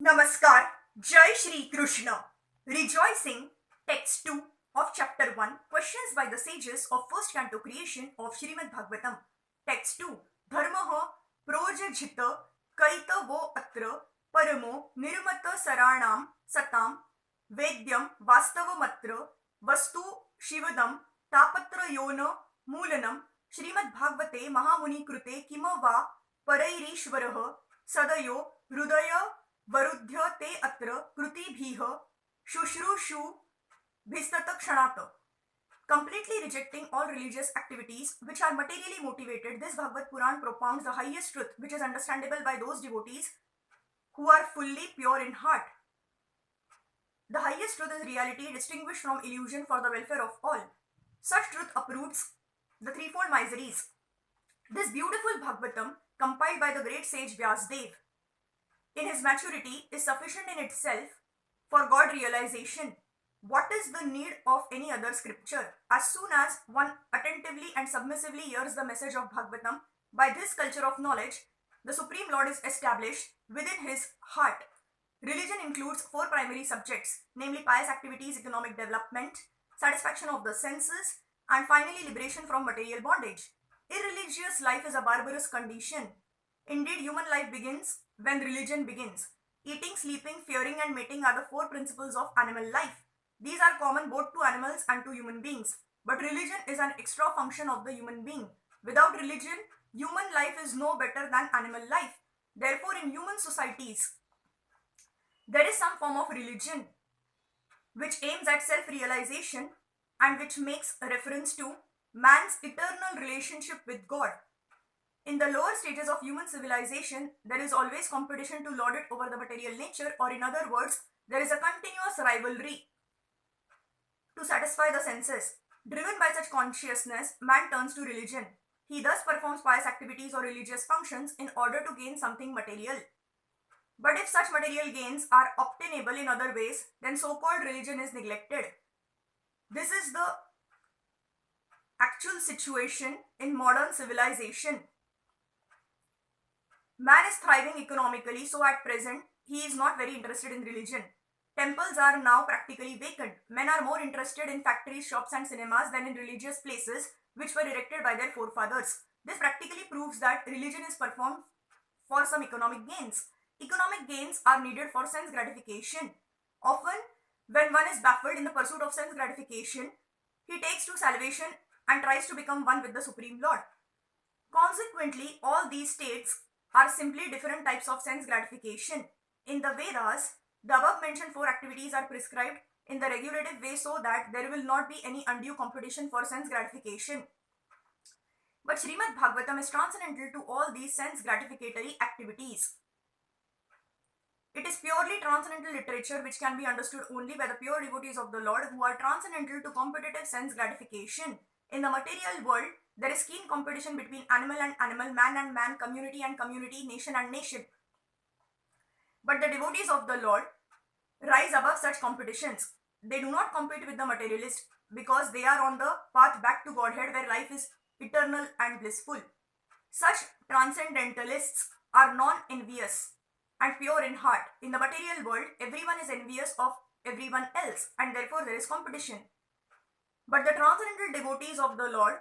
Namaskar, Jai Shri Krishna. Rejoicing, text 2 of chapter 1, questions by the sages of first canto creation of Srimad Bhagavatam. Text 2, Dharmaha projajita kaita vo atra paramo nirmata saranam satam vedyam vastavamatra vastu shivadam tapatra yona moolanam Srimad Bhagavate Mahamuni krute kima va parairishvaraha sadayo hridaya वरुध्य ते अत्र कृतिभिः शुश्रूषु भिस्तत क्षणात. Completely rejecting all religious activities which are materially motivated, this Bhagavad Puran propounds the highest truth which is understandable by those devotees who are fully pure in heart. The highest truth is reality distinguished from illusion for the welfare of all. Such truth uproots the threefold miseries. This beautiful Bhagavatam, compiled by the great sage Vasudevaya, in his maturity is sufficient in itself for God realization. What is the need of any other scripture? As soon as one attentively and submissively hears the message of Bhagavatam, by this culture of knowledge, the Supreme Lord is established within his heart. Religion includes four primary subjects, namely pious activities, economic development, satisfaction of the senses, and finally liberation from material bondage. Irreligious life is a barbarous condition. Indeed, human life begins when religion begins. Eating, sleeping, fearing and mating are the four principles of animal life. These are common both to animals and to human beings. But religion is an extra function of the human being. Without religion, human life is no better than animal life. Therefore, in human societies, there is some form of religion which aims at self-realization and which makes reference to man's eternal relationship with God. In the lower stages of human civilization, there is always competition to lord it over the material nature, or in other words, there is a continuous rivalry to satisfy the senses. Driven by such consciousness, man turns to religion. He thus performs pious activities or religious functions in order to gain something material. But if such material gains are obtainable in other ways, then so-called religion is neglected. This is the actual situation in modern civilization. Man is thriving economically, so at present, he is not very interested in religion. Temples are now practically vacant. Men are more interested in factories, shops and cinemas than in religious places which were erected by their forefathers. This practically proves that religion is performed for some economic gains. Economic gains are needed for sense gratification. Often, when one is baffled in the pursuit of sense gratification, he takes to salvation and tries to become one with the Supreme Lord. Consequently, all these states are simply different types of sense gratification. In the Vedas, the above mentioned four activities are prescribed in the regulative way so that there will not be any undue competition for sense gratification. But Srimad Bhagavatam is transcendental to all these sense gratificatory activities. It is purely transcendental literature which can be understood only by the pure devotees of the Lord who are transcendental to competitive sense gratification. In the material world, there is keen competition between animal and animal, man and man, community and community, nation and nation. But the devotees of the Lord rise above such competitions. They do not compete with the materialist because they are on the path back to Godhead where life is eternal and blissful. Such transcendentalists are non-envious and pure in heart. In the material world, everyone is envious of everyone else and therefore there is competition. But the transcendental devotees of the Lord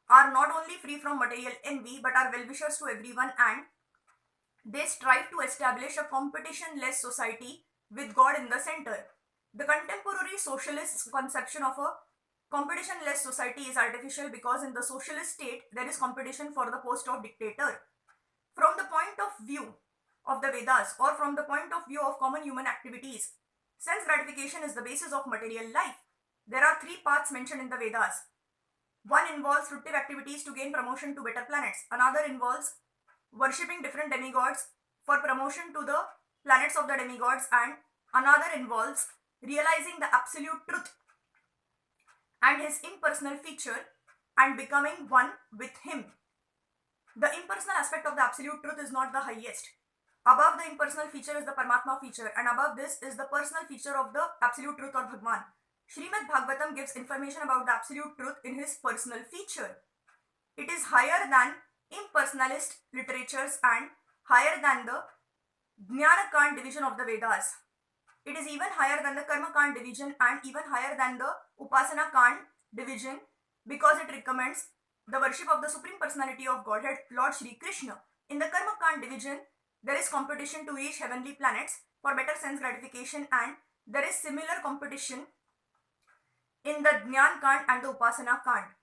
are not only free from material envy but are well-wishers to everyone, and they strive to establish a competition-less society with God in the center. The contemporary socialists' conception of a competition-less society is artificial because in the socialist state there is competition for the post of dictator. From the point of view of the Vedas or from the point of view of common human activities, sense gratification is the basis of material life. There are three paths mentioned in the Vedas. One involves fruitive activities to gain promotion to better planets. Another involves worshipping different demigods for promotion to the planets of the demigods, and another involves realizing the absolute truth and his impersonal feature and becoming one with him. The impersonal aspect of the absolute truth is not the highest. Above the impersonal feature is the Paramatma feature, and above this is the personal feature of the absolute truth or Bhagwan. Srimad Bhagavatam gives information about the absolute truth in his personal feature. It is higher than impersonalist literatures and higher than the Jnana Kant division of the Vedas. It is even higher than the Karma Kant division and even higher than the Upasana Kant division because it recommends the worship of the Supreme Personality of Godhead, Lord Shri Krishna. In the Karma Kant division, there is competition to reach heavenly planets for better sense gratification, and there is similar competition in the Jnana Kant and the Upasana Kant.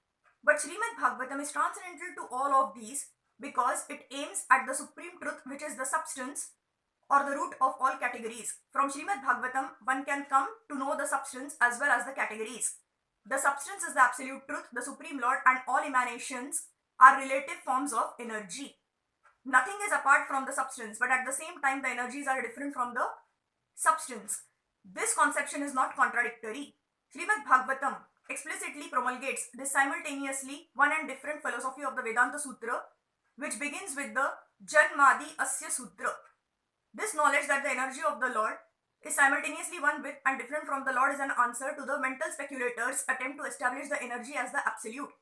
But Srimad Bhagavatam is transcendental to all of these because it aims at the supreme truth, which is the substance or the root of all categories. From Srimad Bhagavatam, one can come to know the substance as well as the categories. The substance is the absolute truth, the Supreme Lord, and all emanations are relative forms of energy. Nothing is apart from the substance, but at the same time, the energies are different from the substance. This conception is not contradictory. Srimad Bhagavatam explicitly promulgates this simultaneously one and different philosophy of the Vedanta Sutra, which begins with the Janmadi Asya Sutra. This knowledge that the energy of the Lord is simultaneously one with and different from the Lord is an answer to the mental speculators' attempt to establish the energy as the absolute.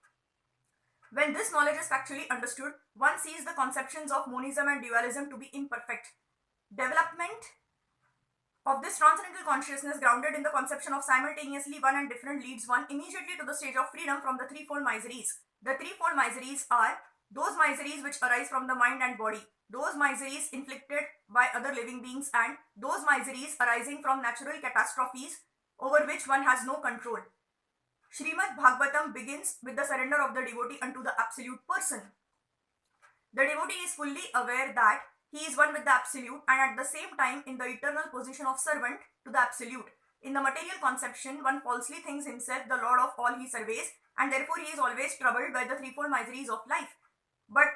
When this knowledge is factually understood, one sees the conceptions of monism and dualism to be imperfect. Development of this transcendental consciousness grounded in the conception of simultaneously one and different leads one immediately to the stage of freedom from the threefold miseries. The threefold miseries are those miseries which arise from the mind and body, those miseries inflicted by other living beings, and those miseries arising from natural catastrophes over which one has no control. Srimad Bhagavatam begins with the surrender of the devotee unto the absolute person. The devotee is fully aware that he is one with the absolute and at the same time in the eternal position of servant to the absolute. In the material conception, one falsely thinks himself the lord of all he surveys, and therefore he is always troubled by the threefold miseries of life. But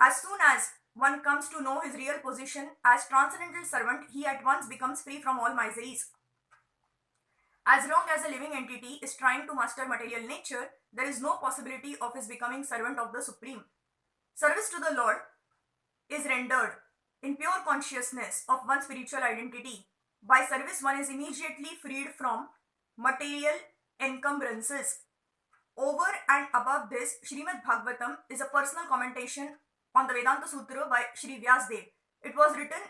as soon as one comes to know his real position as transcendental servant, he at once becomes free from all miseries. As long as a living entity is trying to master material nature, there is no possibility of his becoming servant of the Supreme. Service to the Lord is rendered in pure consciousness of one's spiritual identity. By service, one is immediately freed from material encumbrances. Over and above this, Srimad Bhagavatam is a personal commentation on the Vedanta Sutra by Shri Vyasadeva. It was written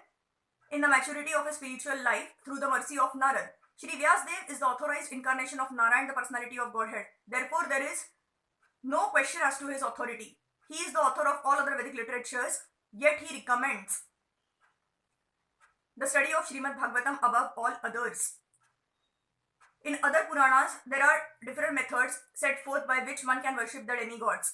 in the maturity of his spiritual life through the mercy of Narad. Shri Vyasadeva is the authorized incarnation of Narayana, the personality of Godhead. Therefore, there is no question as to his authority. He is the author of all other Vedic literatures, yet he recommends the study of Srimad Bhagavatam above all others. In other Puranas, there are different methods set forth by which one can worship the demigods.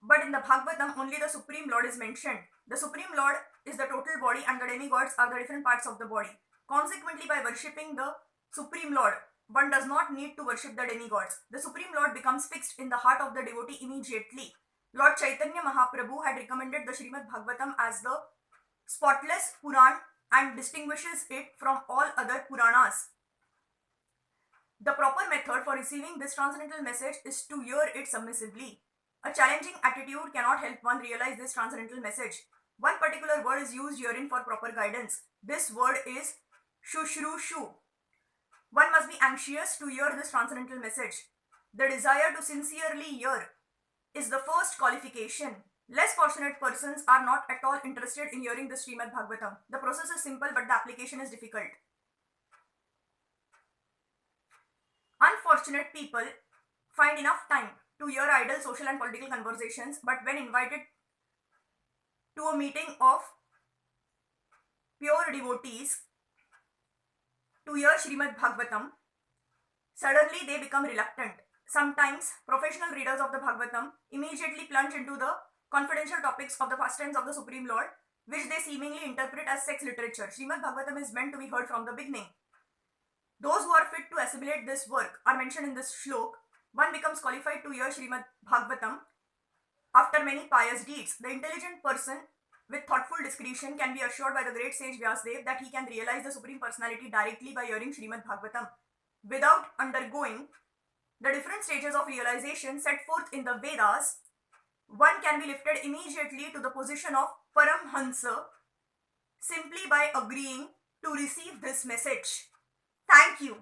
But in the Bhagavatam, only the Supreme Lord is mentioned. The Supreme Lord is the total body and the demigods are the different parts of the body. Consequently, by worshipping the Supreme Lord, one does not need to worship the demigods. The Supreme Lord becomes fixed in the heart of the devotee immediately. Lord Chaitanya Mahaprabhu had recommended the Srimad Bhagavatam as the spotless Puran and distinguishes it from all other Puranas. The proper method for receiving this transcendental message is to hear it submissively. A challenging attitude cannot help one realize this transcendental message. One particular word is used herein for proper guidance. This word is Shushrushu. One must be anxious to hear this transcendental message. The desire to sincerely hear is the first qualification. Less fortunate persons are not at all interested in hearing the Srimad Bhagavatam. The process is simple, but the application is difficult. Unfortunate people find enough time to hear idle social and political conversations, but when invited to a meeting of pure devotees to hear Srimad Bhagavatam, suddenly they become reluctant. Sometimes professional readers of the Bhagavatam immediately plunge into the confidential topics of the pastimes of the Supreme Lord, which they seemingly interpret as sex literature. Srimad Bhagavatam is meant to be heard from the beginning. Those who are fit to assimilate this work are mentioned in this shlok. One becomes qualified to hear Srimad Bhagavatam after many pious deeds. The intelligent person with thoughtful discretion can be assured by the great sage Vyasadeva that he can realize the Supreme Personality directly by hearing Srimad Bhagavatam. Without undergoing the different stages of realization set forth in the Vedas, one can be lifted immediately to the position of Paramhansa simply by agreeing to receive this message. Thank you.